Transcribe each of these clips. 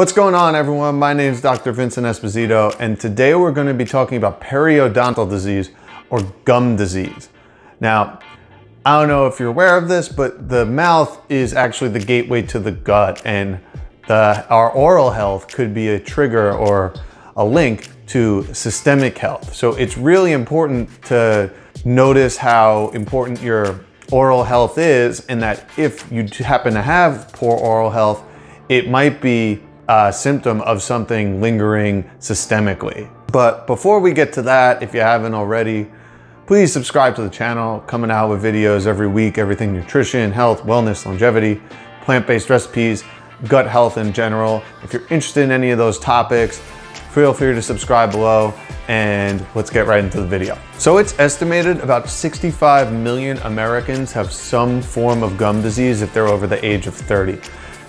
What's going on, everyone? My name is Dr. Vincent Esposito, and today we're going to be talking about periodontal disease or gum disease. Now, I don't know if you're aware of this, but the mouth is actually the gateway to the gut, and our oral health could be a trigger or a link to systemic health. So it's really important to notice how important your oral health is, and that if you happen to have poor oral health, it might be a symptom of something lingering systemically. But before we get to that, if you haven't already, please subscribe to the channel. Coming out with videos every week, everything nutrition, health, wellness, longevity, plant-based recipes, gut health in general. If you're interested in any of those topics, feel free to subscribe below, and let's get right into the video. So it's estimated about 65 million Americans have some form of gum disease if they're over the age of 30.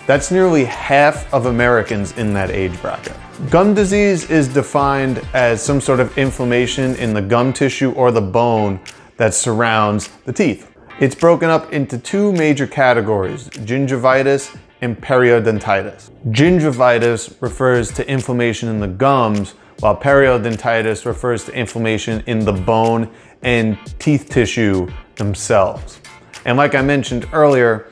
That's nearly half of Americans in that age bracket. Gum disease is defined as some sort of inflammation in the gum tissue or the bone that surrounds the teeth. It's broken up into two major categories, gingivitis and periodontitis. Gingivitis refers to inflammation in the gums, while periodontitis refers to inflammation in the bone and teeth tissue themselves. And like I mentioned earlier,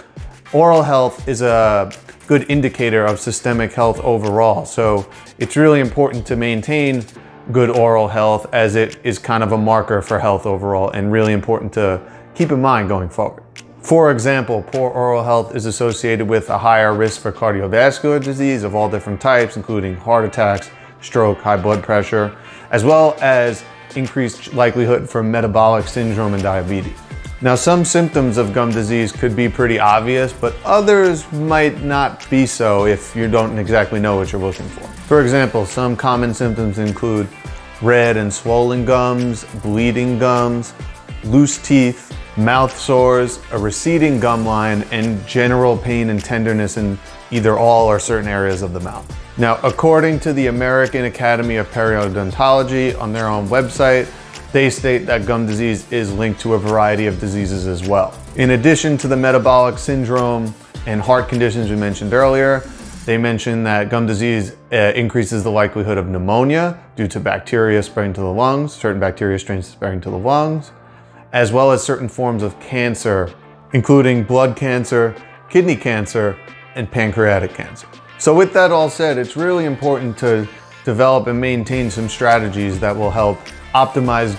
oral health is a good indicator of systemic health overall. So it's really important to maintain good oral health, as it is kind of a marker for health overall, and really important to keep in mind going forward. For example, poor oral health is associated with a higher risk for cardiovascular disease of all different types, including heart attacks, stroke, high blood pressure, as well as increased likelihood for metabolic syndrome and diabetes. Now, some symptoms of gum disease could be pretty obvious, but others might not be so if you don't exactly know what you're looking for. For example, some common symptoms include red and swollen gums, bleeding gums, loose teeth, mouth sores, a receding gum line, and general pain and tenderness in either all or certain areas of the mouth. Now, according to the American Academy of Periodontology on their own website, they state that gum disease is linked to a variety of diseases as well. In addition to the metabolic syndrome and heart conditions we mentioned earlier, they mention that gum disease increases the likelihood of pneumonia due to bacteria spreading to the lungs, certain bacteria strains spreading to the lungs, as well as certain forms of cancer, including blood cancer, kidney cancer, and pancreatic cancer. So with that all said, it's really important to develop and maintain some strategies that will help optimize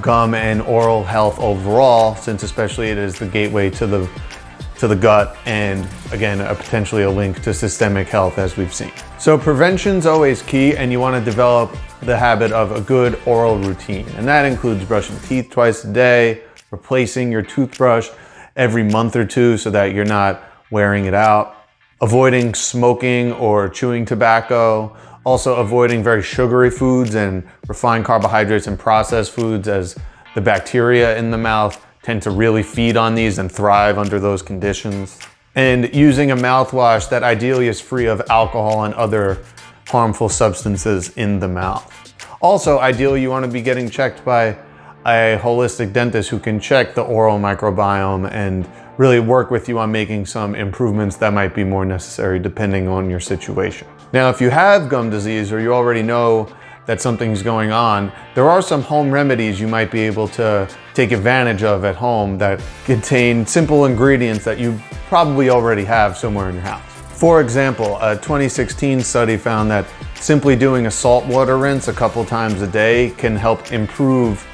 gum and oral health overall, since especially it is the gateway to the gut, and again, potentially a link to systemic health, as we've seen. So prevention's always key, and you want to develop the habit of a good oral routine, and that includes brushing teeth twice a day, replacing your toothbrush every month or two so that you're not wearing it out, avoiding smoking or chewing tobacco, also avoiding very sugary foods and refined carbohydrates and processed foods, as the bacteria in the mouth tend to really feed on these and thrive under those conditions. And using a mouthwash that ideally is free of alcohol and other harmful substances in the mouth. Also, ideally, you want to be getting checked by a holistic dentist who can check the oral microbiome and really work with you on making some improvements that might be more necessary depending on your situation. Now, if you have gum disease, or you already know that something's going on, there are some home remedies you might be able to take advantage of at home that contain simple ingredients that you probably already have somewhere in your house. For example, a 2016 study found that simply doing a saltwater rinse a couple times a day can help improve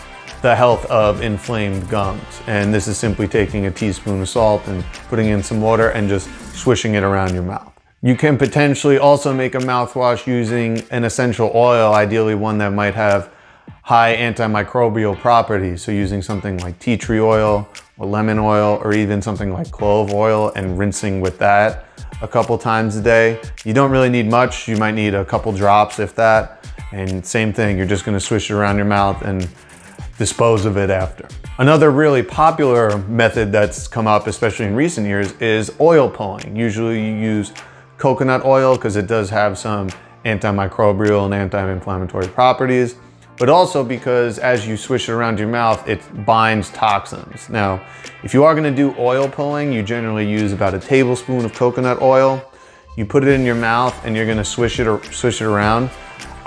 the health of inflamed gums. And this is simply taking a teaspoon of salt and putting in some water and just swishing it around your mouth. You can potentially also make a mouthwash using an essential oil, ideally one that might have high antimicrobial properties. So using something like tea tree oil or lemon oil, or even something like clove oil, and rinsing with that a couple times a day. You don't really need much. You might need a couple drops, if that. And same thing, you're just gonna swish it around your mouth and dispose of it after. Another really popular method that's come up, especially in recent years, is oil pulling. Usually you use coconut oil because it does have some antimicrobial and anti-inflammatory properties, but also because as you swish it around your mouth, it binds toxins. Now, if you are gonna do oil pulling, you generally use about a tablespoon of coconut oil. You put it in your mouth and you're gonna swish it around.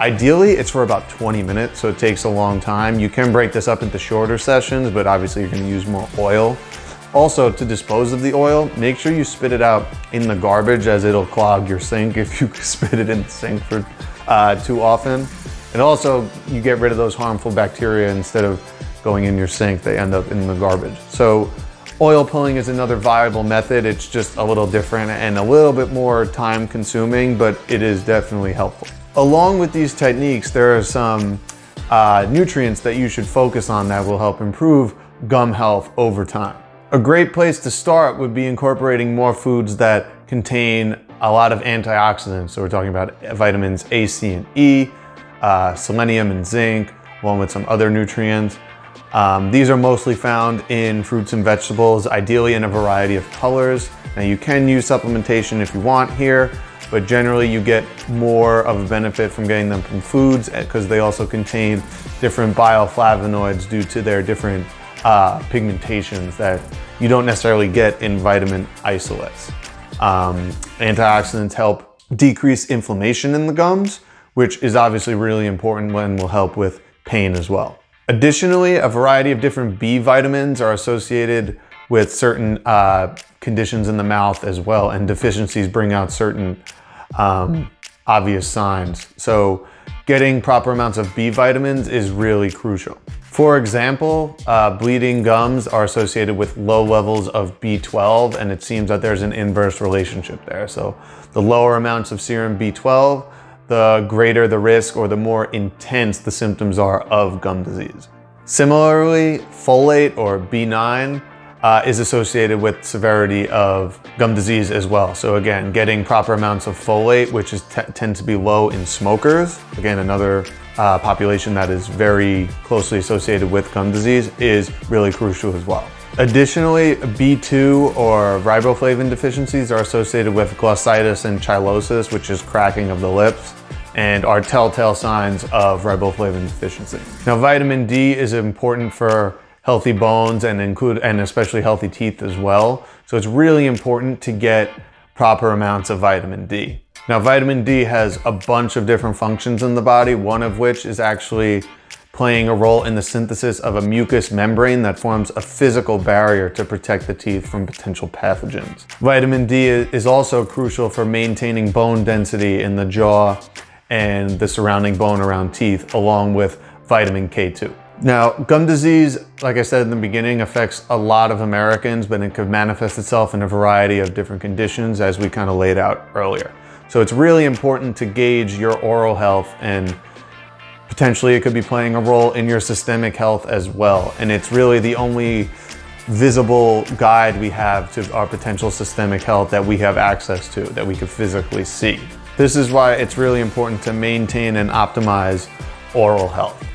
Ideally, it's for about 20 minutes, so it takes a long time. You can break this up into shorter sessions, but obviously you're gonna use more oil. Also, to dispose of the oil, make sure you spit it out in the garbage, as it'll clog your sink if you spit it in the sink for too often. And also, you get rid of those harmful bacteria instead of going in your sink, they end up in the garbage. So oil pulling is another viable method. It's just a little different and a little bit more time consuming, but it is definitely helpful. Along with these techniques, there are some nutrients that you should focus on that will help improve gum health over time. A great place to start would be incorporating more foods that contain a lot of antioxidants. So we're talking about vitamins A, C, and E, selenium and zinc, along with some other nutrients. These are mostly found in fruits and vegetables, ideally in a variety of colors. Now you can use supplementation if you want here, but generally you get more of a benefit from getting them from foods because they also contain different bioflavonoids due to their different pigmentations that you don't necessarily get in vitamin isolates. Antioxidants help decrease inflammation in the gums, which is obviously really important and will help with pain as well. Additionally, a variety of different B vitamins are associated with certain conditions in the mouth as well, and deficiencies bring out certain obvious signs. So getting proper amounts of B vitamins is really crucial. For example, bleeding gums are associated with low levels of B12, and it seems that there's an inverse relationship there. So the lower amounts of serum B12, the greater the risk or the more intense the symptoms are of gum disease. Similarly, folate or B9 is associated with severity of gum disease as well. So again, getting proper amounts of folate, which tend to be low in smokers, again, another population that is very closely associated with gum disease, is really crucial as well. Additionally, B2 or riboflavin deficiencies are associated with glossitis and cheilosis, which is cracking of the lips, and are telltale signs of riboflavin deficiency. Now, vitamin D is important for healthy bones and especially healthy teeth as well. So it's really important to get proper amounts of vitamin D. Now, vitamin D has a bunch of different functions in the body, one of which is actually playing a role in the synthesis of a mucous membrane that forms a physical barrier to protect the teeth from potential pathogens. Vitamin D is also crucial for maintaining bone density in the jaw and the surrounding bone around teeth, along with vitamin K2. Now, gum disease, like I said in the beginning, affects a lot of Americans, but it could manifest itself in a variety of different conditions, as we kind of laid out earlier. So it's really important to gauge your oral health, and potentially it could be playing a role in your systemic health as well. And it's really the only visible guide we have to our potential systemic health that we have access to, that we could physically see. This is why it's really important to maintain and optimize oral health.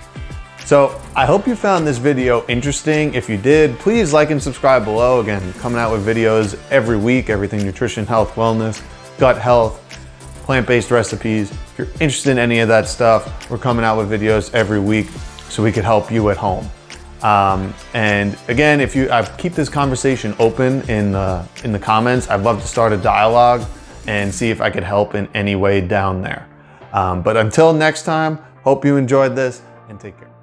So I hope you found this video interesting. If you did, please like and subscribe below. Again, coming out with videos every week, everything nutrition, health, wellness, gut health, plant-based recipes. If you're interested in any of that stuff, we're coming out with videos every week so we could help you at home. And again, if I keep this conversation open in the comments, I'd love to start a dialogue and see if I could help in any way down there. But until next time, hope you enjoyed this and take care.